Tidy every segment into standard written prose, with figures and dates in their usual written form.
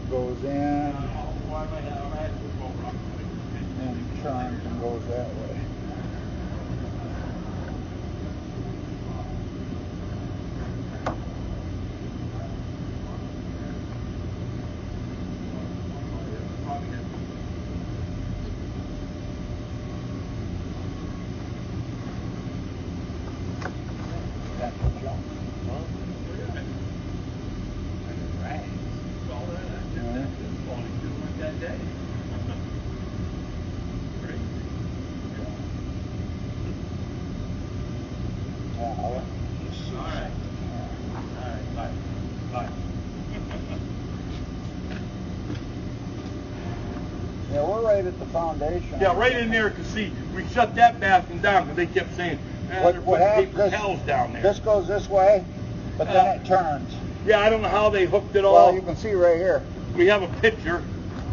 It goes in and turns and goes that way. Yeah, we're right at the foundation. Yeah, right in there, because see, we shut that bathroom down because they kept saying, they're putting paper towels down there. This goes this way, but then it turns. Yeah, I don't know how they hooked it all. Well, you can see right here. We have a picture.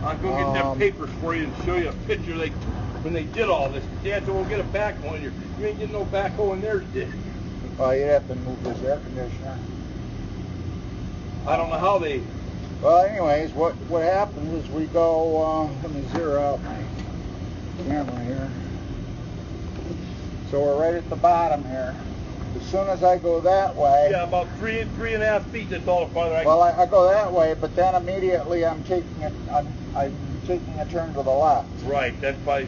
I'll go get them papers for you and show you a picture when they did all this. Dad said, we'll get a backhoe in here. You ain't getting no backhoe in there, did. Well, you'd have to move this air conditioner. I don't know how they... Well, anyways, what happens is we go, let me zero out my camera here. So we're right at the bottom here. As soon as I go that way... Yeah, about 3.5 feet, that's all the farther I can... Well, I go that way, but then immediately I'm taking a turn to the left. Right, that's probably...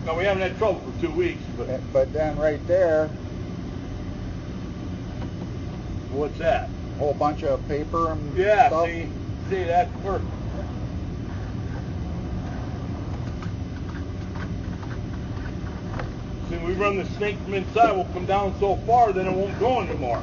No, we haven't had trouble for 2 weeks, but... But then right there... What's that? A whole bunch of paper and yeah, stuff. See, that's perfect. See, we run the snake from inside, we'll come down so far, then it won't go anymore.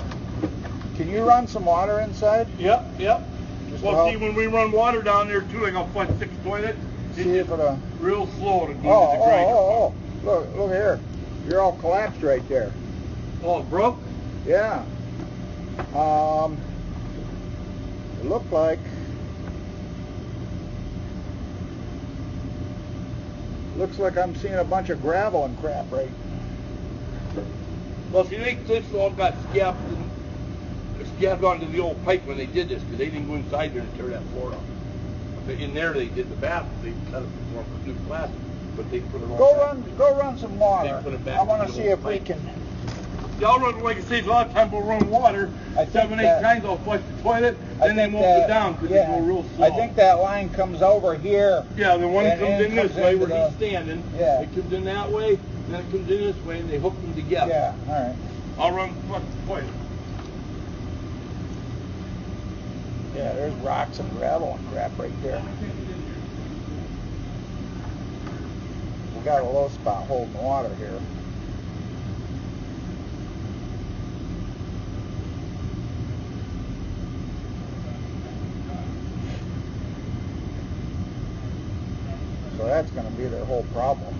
Can you run some water inside? Yep. Just well, see, when we run water down there too, like on Front 6 toilet, it's real slow to go to the grinder. Look here. You're all collapsed right there. Oh, it broke? Yeah. It looked like I'm seeing a bunch of gravel and crap, right? Well, see, this all got scabbed onto the old pipe when they did this, because they didn't go inside there and tear that floor up. In there, they did the bathroom. They cut it for new plastic, but they put it all. Go run some water. They put it back. I want to see if we can. Y'all run, like I say, a lot of times we'll run water. 7, 8 times I'll flush the toilet, then they won't go down because they go real slow. I think that line comes over here. Yeah, the one comes in this way where he's standing. Yeah. It comes in that way, then it comes in this way, and they hook them together. Yeah, all right. I'll run flush the toilet. Yeah, there's rocks and gravel and crap right there. We got a low spot holding water here. So that's going to be their whole problem.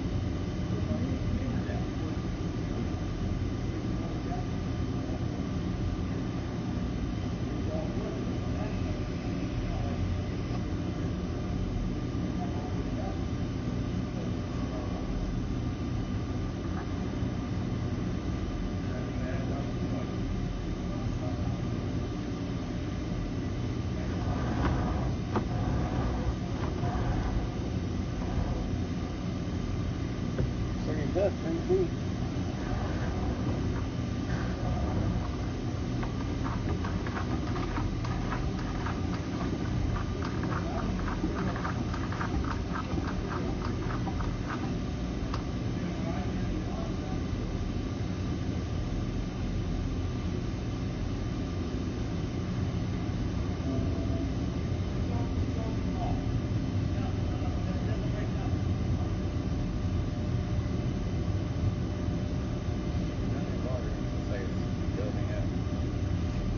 That's 3 feet.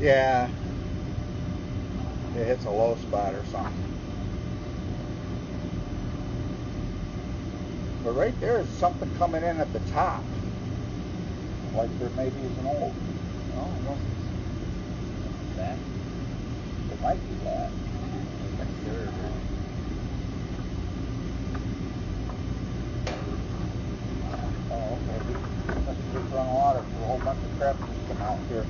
Yeah, it hits a low spot or something. But right there is something coming in at the top. Like there maybe is an old, no, that. It might be that. Oh, okay. Must have just run water for a whole bunch of crap just come out here.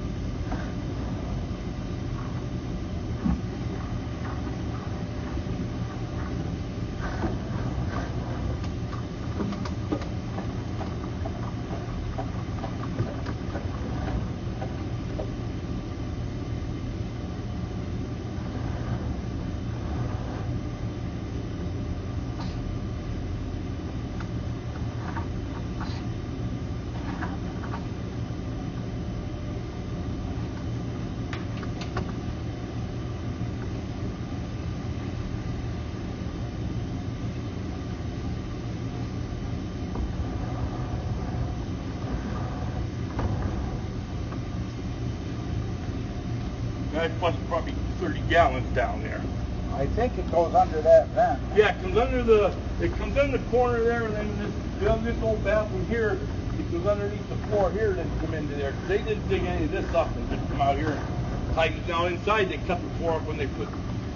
And I flushed probably 30 gallons down there. I think it goes under that vent. Yeah, it comes under the corner there, and then this old bathroom here, it goes underneath the floor here, and then come into there. They didn't dig any of this up and just come out here and tighten it down inside. They cut the floor up when they put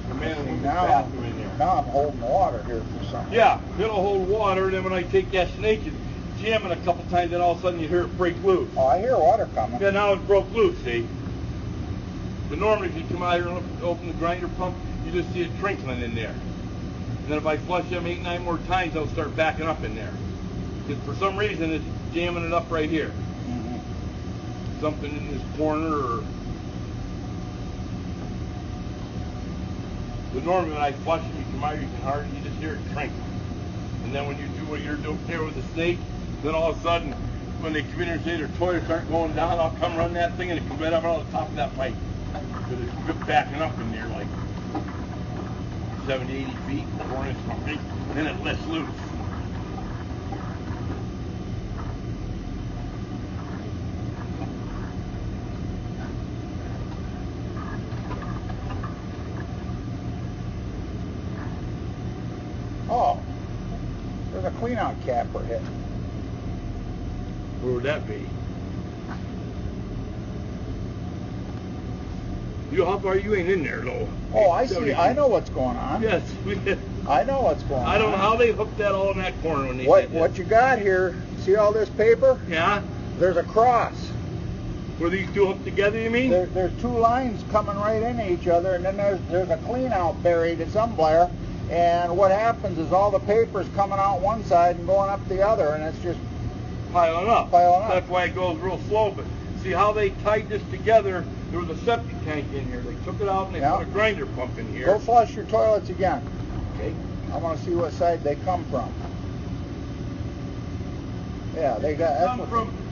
the man and woman's bathroom in there. Now I'm holding water here for something. Yeah, it'll hold water, and then when I take that snake and jam it a couple times, then all of a sudden you hear it break loose. Oh, I hear water coming. Yeah, now it broke loose, see? But normally if you come out here and open the grinder pump, you just see it trickling in there. And then if I flush them 8, 9 more times, they'll start backing up in there. Because for some reason it's jamming it up right here. Mm-hmm. Something in this corner or... But normally when I flush them, you come out, you just hear it trickle. And then when you do what you're doing here with the snake, then all of a sudden, when they come in and say their toilets aren't going down, I'll come run that thing and it comes right up on the top of that pipe. Because it's backing up in there like 70, 80 feet, 4 inches deep, then it lets loose. Oh, there's a clean out cap we're hitting. Where would that be? How far you ain't in there, though? Oh, I see. I know what's going on. Yes. I know what's going on. I don't know how they hooked that all in that corner when they what, did that. What you got here, see all this paper? Yeah? There's a cross. Were these two hooked together, you mean? There's two lines coming right into each other, and then there's a clean out buried somewhere. And what happens is all the paper's coming out one side and going up the other, and it's just piling up. Piling up. That's why it goes real slow. But see how they tied this together? There was a septic tank in here. They took it out and they put a grinder pump in here. Go flush your toilets again. Okay. I want to see what side they come from. Yeah, they got.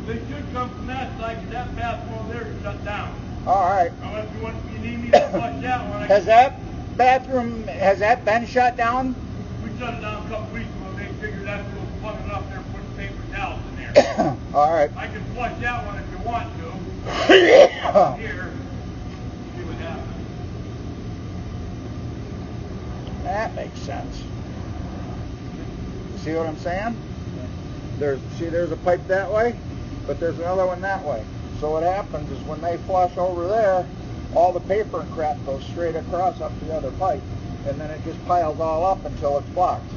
They should come from that side, because that bathroom over there is shut down. All right. Unless you need me to flush that one. Has that been shut down? We shut it down a couple weeks ago. They figured that's what was plugging up there, putting paper towels in there. All right. I can flush that one if you want to. Here. See what happens. That makes sense. See what I'm saying? There's a pipe that way, but there's another one that way. So what happens is when they flush over there, all the paper and crap goes straight across up the other pipe, and then it just piles all up until it's blocked.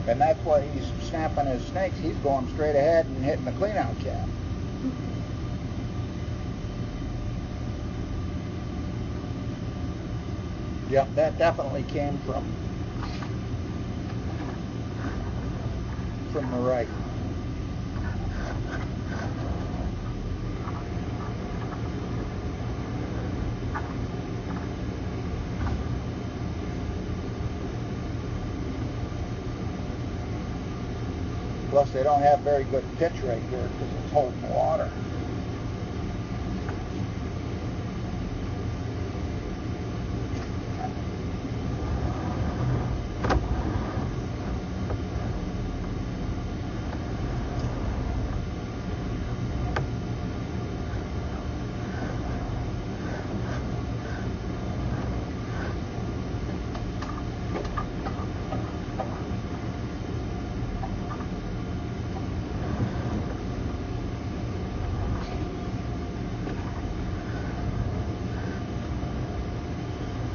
And that's why he's snapping his snakes. He's going straight ahead and hitting the clean out cap. Yep, that definitely came from the right. Plus, they don't have very good pitch right here because it's holding water.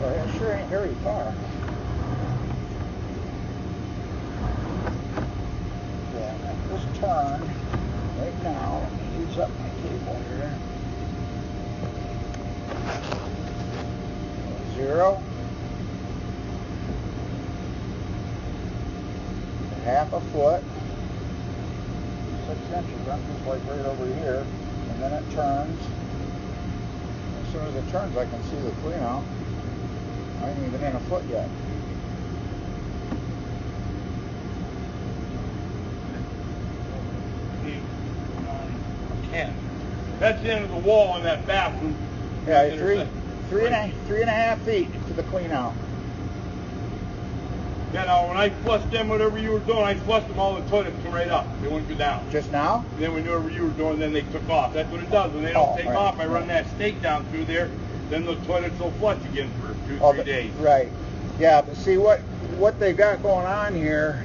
Well, it sure ain't very far. Yeah, at this turn, right now, let me use up my cable here. 0. Half a foot. 6 inches. I'm just like right over here. And then it turns. As soon as it turns, I can see the clean out. I ain't even in a foot yet. That's the end of the wall in that bathroom. Yeah, three and a half feet to the clean out. Yeah, now when I flushed them, whatever you were doing, I flushed them, all the toilets come right up. They wouldn't go down. Just now? And then whenever you were doing, then they took off. That's what it does. When they don't take off, I run that stake down through there. then the toilets will flush again for 2-3 days. Right. Yeah, but see what they got going on here.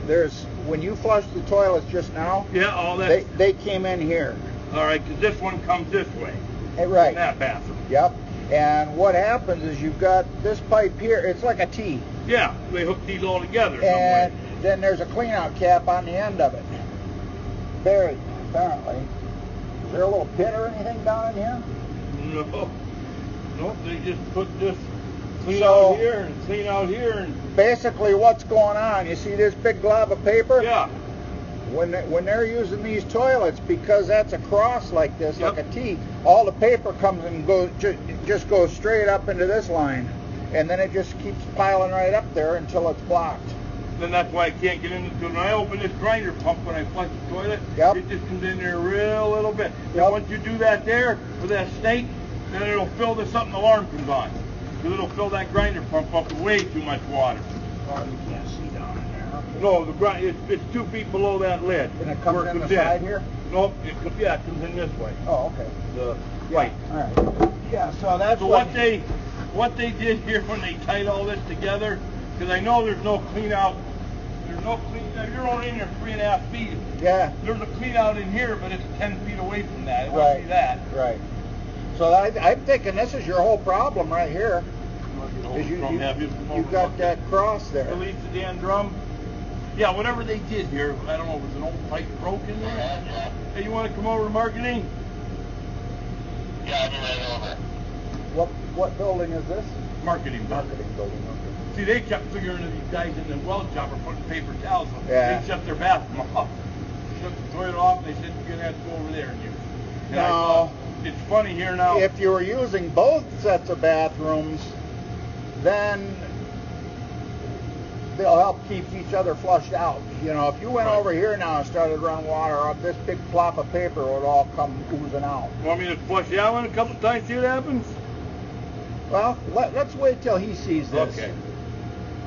There's when you flushed the toilets just now. Yeah, all that. They came in here. All right, because this one comes this way. Right. In that bathroom. Yep. And what happens is you've got this pipe here. It's like a T. Yeah, they hook these all together. And then there's a cleanout cap on the end of it. Buried, apparently. Is there a little pit or anything down in here? No. Nope, they just put this clean out here and clean out here. And basically what's going on, you see this big glob of paper? Yeah. When they're using these toilets, because that's a cross like this, Yep. like a T, all the paper comes and just goes straight up into this line. And then it just keeps piling right up there until it's blocked. Then that's why I can't get in. Because when I open this grinder pump, when I flush the toilet, Yep. it just comes in there real little bit. Yep. And once you do that there with that snake, then it'll fill this up and the alarm comes on. Because it'll fill that grinder pump up with way too much water. Oh, you can't see down in there. No, the grind it's 2 feet below that lid. And it comes in the side here? Nope, it comes in this way. Oh, okay. Right. All right. Yeah, so that's So what they did here when they tied all this together, because I know there's no clean out. There's no clean. You're only in there 3.5 feet. Yeah. There's a clean out in here, but it's 10 feet away from that. It Right. won't be that. Right. So I'm thinking this is your whole problem right here. Is you've got that cross there. Release the damn drum. Yeah, whatever they did here, I don't know, was an old pipe broken there? Hey, you want to come over to marketing? Yeah, I'll be right over. What building is this? Marketing. Marketing building. See, they kept figuring that these guys in the weld shop are putting paper towels on. Yeah. They shut their bathroom off. Shut the toilet off, and they said, you're going to have to go over there and use it. And No. I thought, it's funny here now. If you were using both sets of bathrooms, then they'll help keep each other flushed out. You know, if you went over here now and started running water up, this big plop of paper would all come oozing out. Want me to flush that one a couple times, see what happens? Well, let's wait till he sees this. Okay.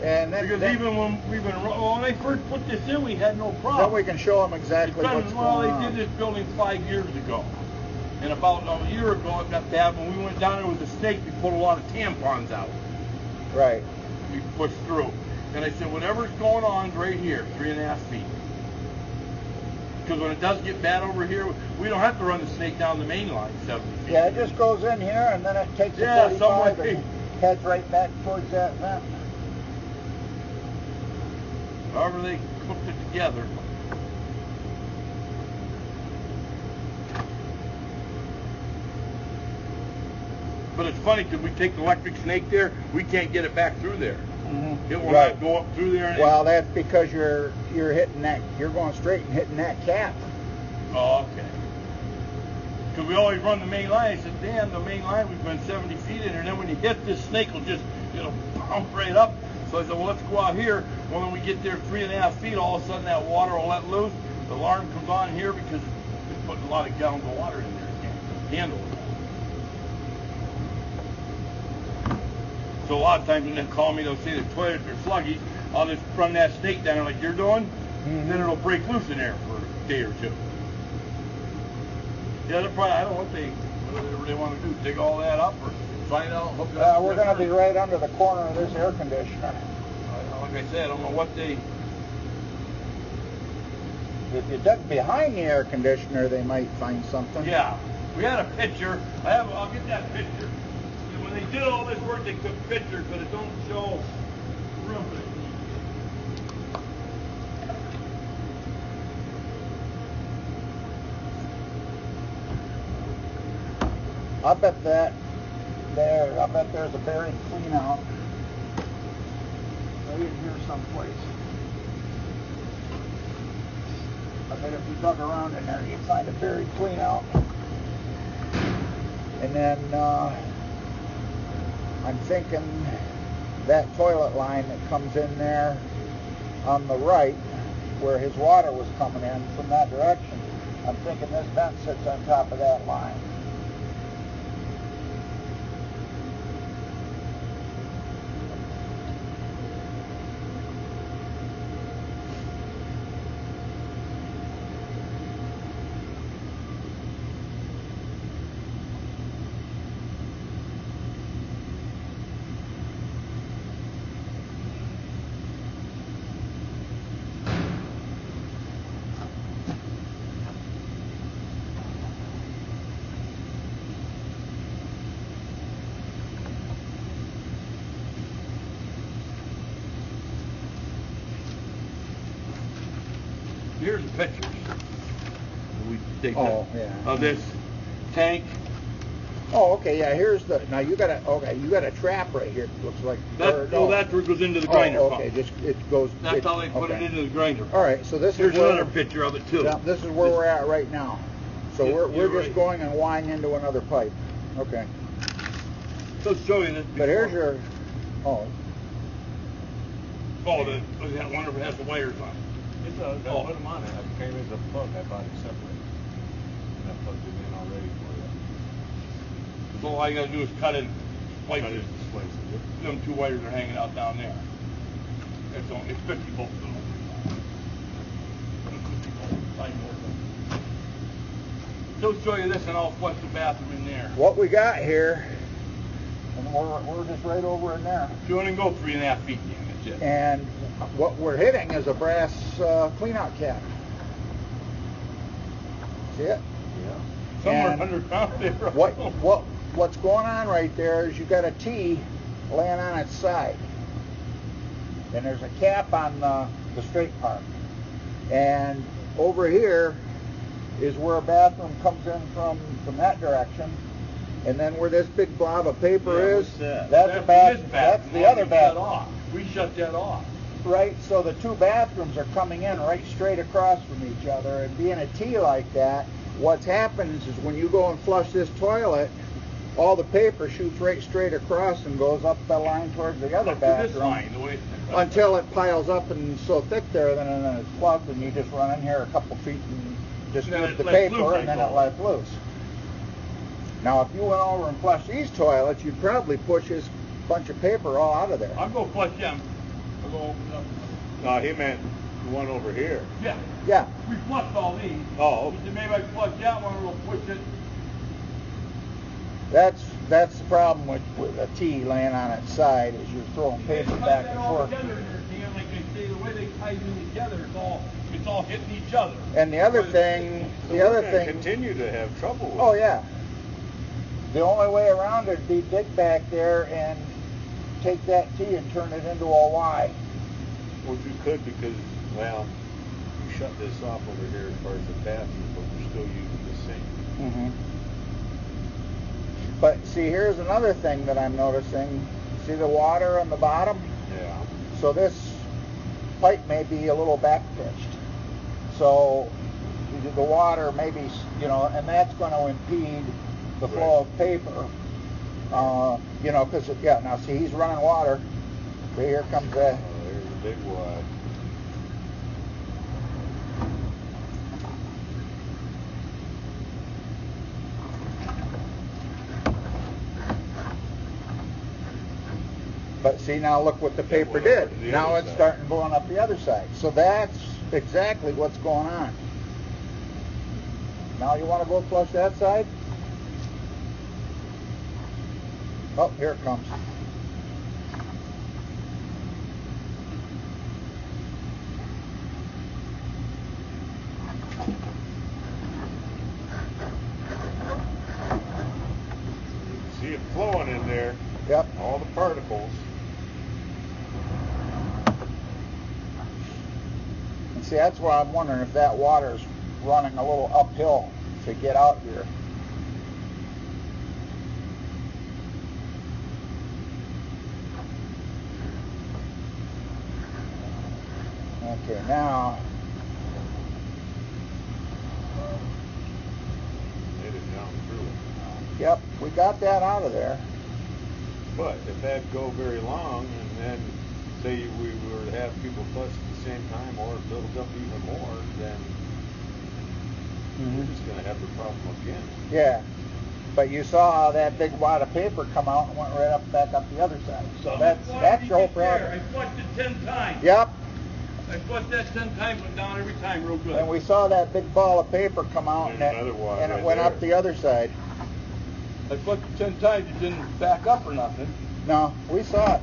And then, Because even when when they first put this in, we had no problem. then we can show him exactly what's going on. They did this building 5 years ago. And about a year ago, it got bad. When we went down there with a snake, we pulled a lot of tampons out. Right. We pushed through. And I said, whatever's going on is right here, 3.5 feet. Because when it does get bad over here, we don't have to run the snake down the main line 70 feet. Yeah, it just goes in here and then it takes a 45 somewhere. and heads right back towards that vent. However they cooked it together. But it's funny because we take the electric snake there, we can't get it back through there. Mm-hmm. It will Right. not go up through there. Well, that's because you're hitting that. You're going straight and hitting that cap. Oh, okay. Because we always run the main line. I said, damn, the main line, we've been 70 feet in there. And then when you hit this snake, it'll pump right up. So I said, well, let's go out here. Well, when we get there 3.5 feet, all of a sudden that water will let loose. The alarm comes on here because it's putting a lot of gallons of water in there. It can't handle it. So a lot of times when they call me, they'll say the toilets are sluggy. I'll just run that snake down there like you're doing. And then it'll break loose in there for a day or two. Yeah, they're probably, I don't know whatever they want to do, dig all that up or find out, hook it up. We're going to be right under the corner of this air conditioner. Like I said, I don't know what they... If you dug behind the air conditioner, they might find something. Yeah, we had a picture. I'll get that picture. And when they did all this work, they took pictures, but it don't show the room. I bet there's a buried clean out. Maybe in here someplace. I bet if you dug around in there, you'd find a buried clean out. And then I'm thinking that toilet line that comes in there on the right, where his water was coming in from that direction, I'm thinking this vent sits on top of that line. Here's the pictures. Yeah. Of this tank. Oh, okay, yeah, here's the, now you got a trap right here, it looks like. That's where it goes into the grinder Oh, pump. okay, it goes. That's how they put it into the grinder. All right, so this Here's is where, another picture of it too. yeah, this is where we're at right now. So we're just right. going and wiring into another pipe. Okay. So show you this. But here's your, Oh, that one of it has the wires on it. It does. I put them on it. I came as a plug. I bought it separate. And I plugged it in already for you. So all you gotta do is cut it, splice Cut it. it, splice it. Them two wires are hanging out down there. It's 50 volts. So show you this and I'll flush the bathroom in there. what we got here, and we're just right over in there. You want to go 3.5 feet, Dan, that's it. And what we're hitting is a brass cleanout cap. See it? Yeah. Somewhere and 100 pounds there. What's going on right there is you got a T laying on its side, and there's a cap on the straight part, and over here is where a bathroom comes in from that direction, and then where this big blob of paper is, that's the bathroom. That's the other bathroom. We shut that off. Right, so the two bathrooms are coming in right straight across from each other, and being a T like that, what's happens is when you go and flush this toilet, all the paper shoots right straight across and goes up the line towards the other bathroom. This line, the way until it piles up and so thick there, then it's plugged, and you just run in here a couple feet and just move the paper, and then it lets loose. Now, if you went over and flushed these toilets, you'd probably push this bunch of paper all out of there. I'll go flush them. I'll go open up. No, he meant the one over here. Yeah. Yeah. We flushed all these. Oh. He said maybe I can flush that one, we'll push it. That's the problem with a T laying on its side, is you're throwing paper back and forth. Together in there, Dan, like I say, the way they tie them together, it's all hitting each other. And the other thing, continue to have trouble with oh yeah. The only way around it would be dig back there and take that T and turn it into a Y. Well, you could because, well, you shut this off over here as far as the bathroom, but we're still using the sink. Mm-hmm. But see, here's another thing that I'm noticing. See the water on the bottom? Yeah. So this pipe may be a little back pitched. So the water may be, and that's going to impede the flow of paper. Because, now see, he's running water. So here comes that. Oh, there's a big wad. But see, now look what the paper did. Now it's starting blowing up the other side. So that's exactly what's going on. Now you want to go flush that side? Oh, here it comes. See it flowing in there. Yep. All the particles. And see, that's why I'm wondering if that water's running a little uphill to get out here. Okay, now. Made it down through. Yep, we got that out of there. But if that go very long, and then say we were to have people flush at the same time, or it builds up even more, then we're just going to have the problem again. Yeah, but you saw how that big wad of paper come out and went right back up the other side. So that's your whole problem. I flushed it 10 times. Yep. I flushed that 10 times, went down every time real good. And we saw that big ball of paper come out, and it went up the other side. I flushed it 10 times, it didn't back up or nothing. No, we saw it.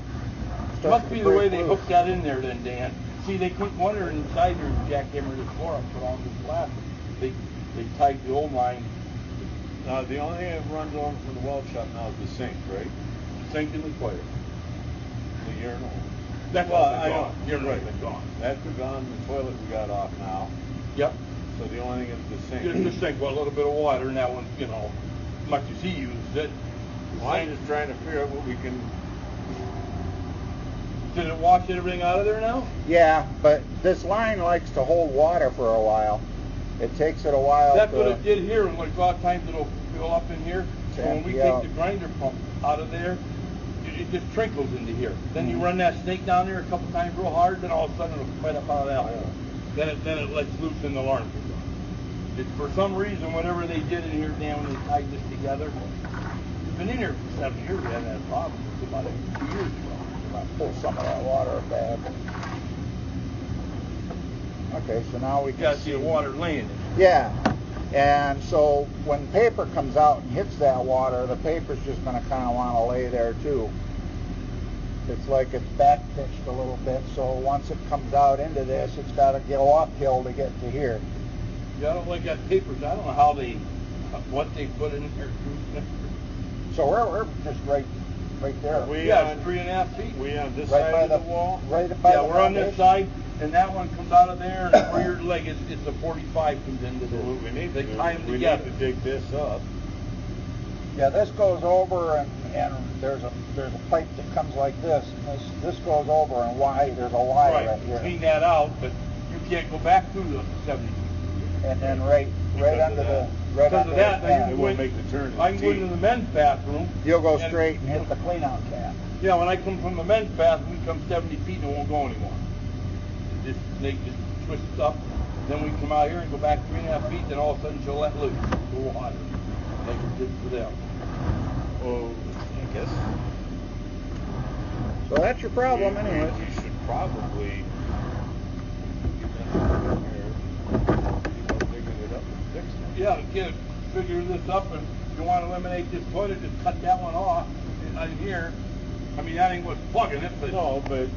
Must be the way they hooked that in there then, Dan. See, they put one inside there and jackhammer this floor and put on this glass. They tied the old line. The only thing that runs over from the weld shop now is the sink, right? Sink in the toilet. The urinal. That's Well, all been I gone. know. You're right. Been gone. That's been gone. The toilet we got off now. Yep. So the only thing is the sink. Just the sink, well, a little bit of water, and that one, you know, much as he used it. Well, I'm just trying to figure out what we can. Did it wash everything out of there now? Yeah, but this line likes to hold water for a while. It takes it a while. That's what it did here, and like a lot of times it'll fill up in here. So when we Yeah. take the grinder pump out of there, it just trickles into here. Then you run that snake down there a couple times real hard, then all of a sudden it'll fight up out of that hole. Then it lets loose in the alarm. It's for some reason, whatever they did in here, damn, when they tied this together. We've been in here for 7 years, we haven't had a problem. It's about 2 years ago. I'll pull some of that water back. Okay, so now we You can gotta see the water laying in. Yeah, and so when paper comes out and hits that water, the paper's just going to kind of want to lay there too. It's like it's back pitched a little bit, so once it comes out into this, it's got to go uphill to get to here. Yeah, I don't like that paper. I don't know how what they put in there. So we're just right there. Yeah, it's 3.5 feet. We on this Right side by of the wall? Right by Yeah, the we're on this foundation. side, and that one comes out of there, and where your leg is, it's a 45 comes into So this. what we need They to do, tie them we together. need to dig this up. Yeah, this goes over, and there's a pipe that comes like this, and this goes over, and there's a wire right here. Clean that out, but you can't go back through the 70 feet. And then right under the Because of that, then It you won't go make the turn. I can go into the men's bathroom. You'll go straight and hit the clean out cap. Yeah, when I come from the men's bathroom, we come 70 feet and it won't go anymore. They just twist it up. Then we come out here and go back 3.5 feet, then all of a sudden she'll let loose. Go water. Like it did for them. Well, I guess. So that's your problem, anyways. You should probably digging it up and fixing it. Yeah, kid, figure this up, and if you want to eliminate this toilet, just cut that one off in here. I mean, that ain't what's plugging it, but No, but